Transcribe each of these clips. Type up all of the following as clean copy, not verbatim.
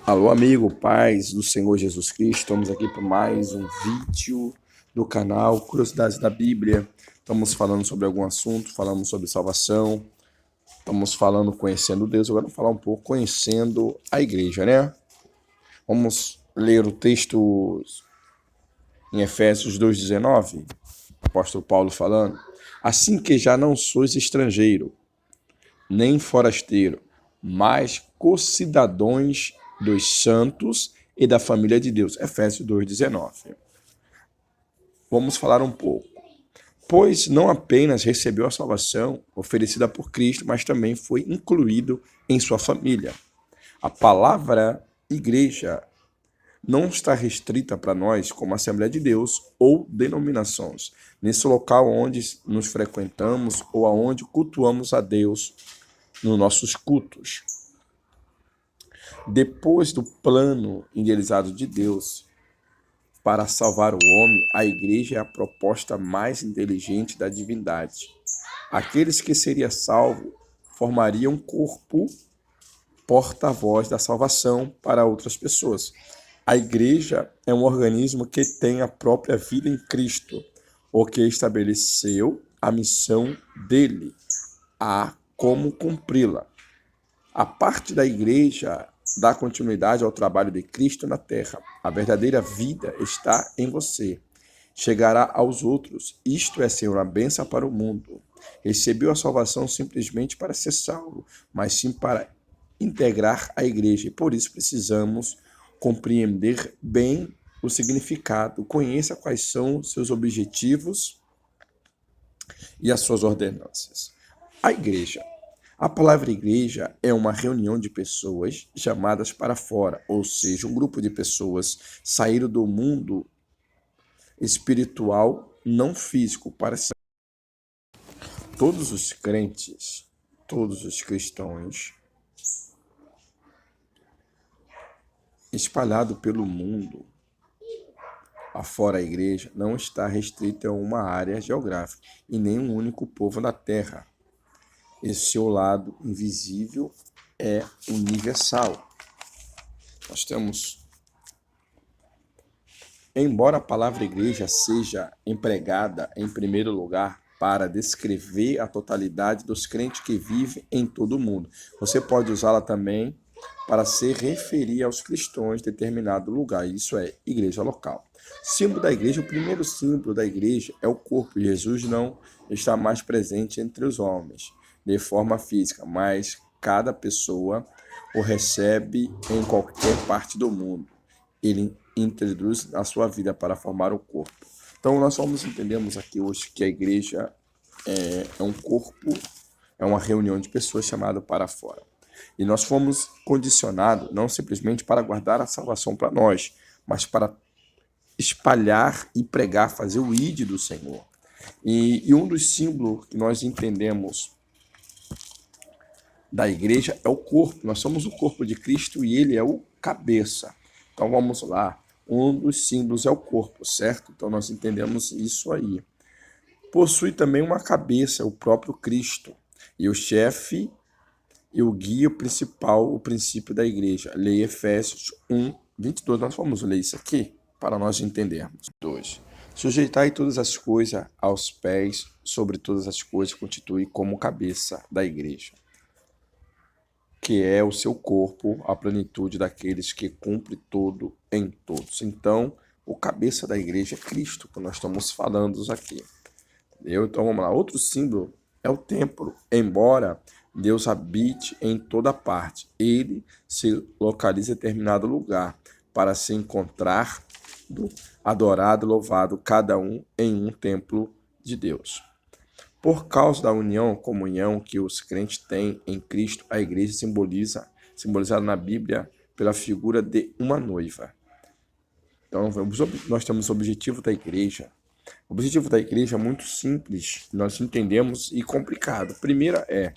Alô, amigo, paz do Senhor Jesus Cristo. Estamos aqui para mais um vídeo do canal Curiosidades da Bíblia. Estamos falando sobre algum assunto, falamos sobre salvação, estamos falando conhecendo Deus. Agora vamos falar um pouco conhecendo a igreja, né? Vamos ler o texto em Efésios 2,19, apóstolo Paulo falando. Assim que já não sois estrangeiro, nem forasteiro, mas co-cidadãos dos santos e da família de Deus. Efésios 2,19. Vamos falar um pouco. Pois não apenas recebeu a salvação oferecida por Cristo, mas também foi incluído em sua família. A palavra igreja não está restrita para nós como Assembleia de Deus ou denominações, nesse local onde nos frequentamos ou aonde cultuamos a Deus nos nossos cultos. Depois do plano idealizado de Deus para salvar o homem, a igreja é a proposta mais inteligente da divindade. Aqueles que seriam salvos formariam um corpo porta-voz da salvação para outras pessoas. A igreja é um organismo que tem a própria vida em Cristo, o que estabeleceu a missão dele, a como cumpri-la. A parte da igreja dá continuidade ao trabalho de Cristo na terra. A verdadeira vida está em você. Chegará aos outros. Isto é ser uma bênção para o mundo. Recebeu a salvação simplesmente para ser salvo, mas sim para integrar a igreja. E por isso precisamos compreender bem o significado. Conheça quais são seus objetivos e as suas ordenanças. A igreja. A palavra igreja é uma reunião de pessoas chamadas para fora, ou seja, um grupo de pessoas saíram do mundo espiritual não físico para ser. Todos os crentes, todos os cristãos espalhados pelo mundo, afora a igreja, não está restrito a uma área geográfica e nem um único povo na terra. Esse seu lado invisível é universal. Nós temos, embora a palavra igreja seja empregada em primeiro lugar para descrever a totalidade dos crentes que vivem em todo o mundo, você pode usá-la também para se referir aos cristãos de determinado lugar, isso é, igreja local. Símbolo da igreja, o primeiro símbolo da igreja é o corpo. Jesus não está mais presente entre os homens de forma física, mas cada pessoa o recebe em qualquer parte do mundo. Ele introduz a sua vida para formar o corpo. Então, nós vamos entendemos aqui hoje que a igreja é um corpo, é uma reunião de pessoas chamada para fora. E nós fomos condicionados não simplesmente para guardar a salvação para nós, mas para espalhar e pregar, fazer o ID do Senhor. E um dos símbolos que nós entendemos da igreja é o corpo. Nós somos o corpo de Cristo e ele é o cabeça. Então vamos lá. Um dos símbolos é o corpo, certo? Então nós entendemos isso aí. Possui também uma cabeça, o próprio Cristo. E o chefe e o guia principal, o princípio da igreja. Leia Efésios 1, 22. Nós vamos ler isso aqui para nós entendermos. 2. Sujeitai todas as coisas aos pés, sobre todas as coisas, constitui como cabeça da igreja, que é o seu corpo, a plenitude daqueles que cumpre todo em todos. Então, o cabeça da igreja é Cristo, que nós estamos falando aqui. Entendeu? Então, vamos lá. Outro símbolo é o templo. Embora Deus habite em toda parte, ele se localiza em determinado lugar para se encontrar, adorado, louvado, cada um em um templo de Deus. Por causa da união, comunhão que os crentes têm em Cristo, a igreja simbolizada na Bíblia pela figura de uma noiva. Então, nós temos o objetivo da igreja. O objetivo da igreja é muito simples, nós entendemos, e complicado. Primeira é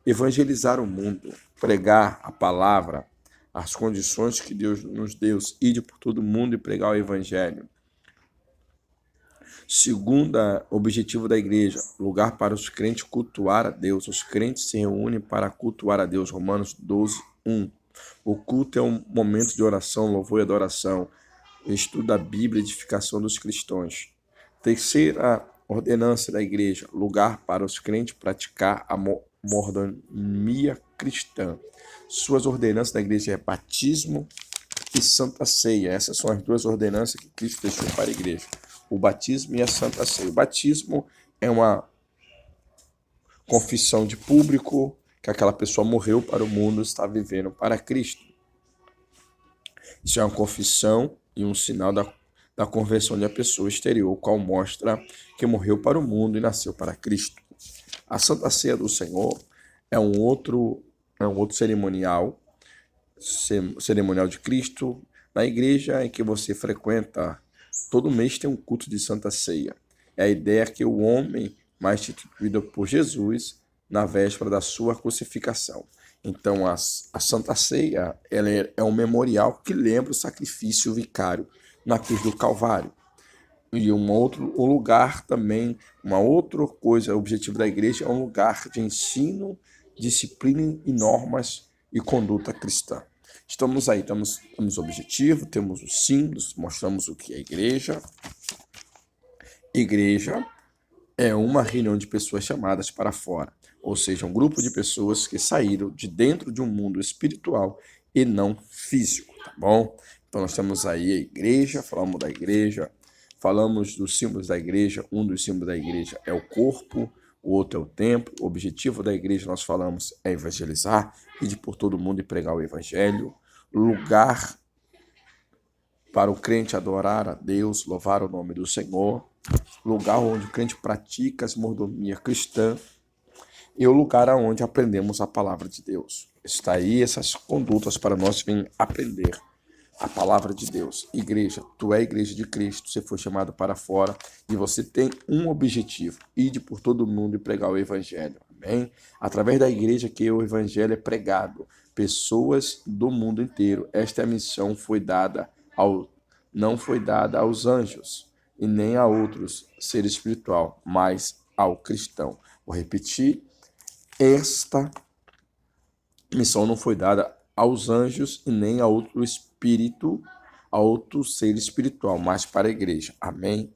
evangelizar o mundo, pregar a palavra, as condições que Deus nos deu, ir por todo mundo e pregar o evangelho. Segunda, objetivo da igreja, lugar para os crentes cultuar a Deus. Os crentes se reúnem para cultuar a Deus. Romanos 12, 1. O culto é um momento de oração, louvor e adoração, estudo da Bíblia, edificação dos cristãos. Terceira ordenança da igreja, lugar para os crentes praticar a mordomia cristã. Suas ordenanças da igreja é batismo e santa ceia. Essas são as duas ordenanças que Cristo deixou para a igreja. O batismo e a santa ceia. O batismo é uma confissão de público que aquela pessoa morreu para o mundo e está vivendo para Cristo. Isso é uma confissão e um sinal da conversão da pessoa exterior, o qual mostra que morreu para o mundo e nasceu para Cristo. A Santa Ceia do Senhor é um outro cerimonial de Cristo. Na igreja em que você frequenta, todo mês tem um culto de Santa Ceia. É a ideia que o homem mais instituído por Jesus na véspera da sua crucificação. Então, a Santa Ceia ela é um memorial que lembra o sacrifício vicário na cruz do Calvário. E um lugar também, uma outra coisa, o objetivo da igreja é um lugar de ensino, disciplina e normas e conduta cristã. Estamos aí, temos objetivo, temos os símbolos, mostramos o que é igreja. Igreja é uma reunião de pessoas chamadas para fora, ou seja, um grupo de pessoas que saíram de dentro de um mundo espiritual e não físico, tá bom? Então nós temos aí a igreja, falamos da igreja, falamos dos símbolos da igreja. Um dos símbolos da igreja é o corpo, o outro é o templo. O objetivo da igreja, nós falamos, é evangelizar, ir por todo mundo e pregar o evangelho. Lugar para o crente adorar a Deus, louvar o nome do Senhor. Lugar onde o crente pratica as mordomia cristã. E o lugar onde aprendemos a palavra de Deus. Está aí essas condutas para nós vir aprender a palavra de Deus. Igreja, tu é a igreja de Cristo, você foi chamado para fora e você tem um objetivo: ide por todo mundo e pregar o evangelho. Amém? Através da igreja que o evangelho é pregado, pessoas do mundo inteiro. Esta é a missão não foi dada aos anjos e nem a outros seres espiritual, mas ao cristão. Vou repetir, esta missão não foi dada aos anjos e nem a outro espírito, a outro ser espiritual, mas para a igreja. Amém?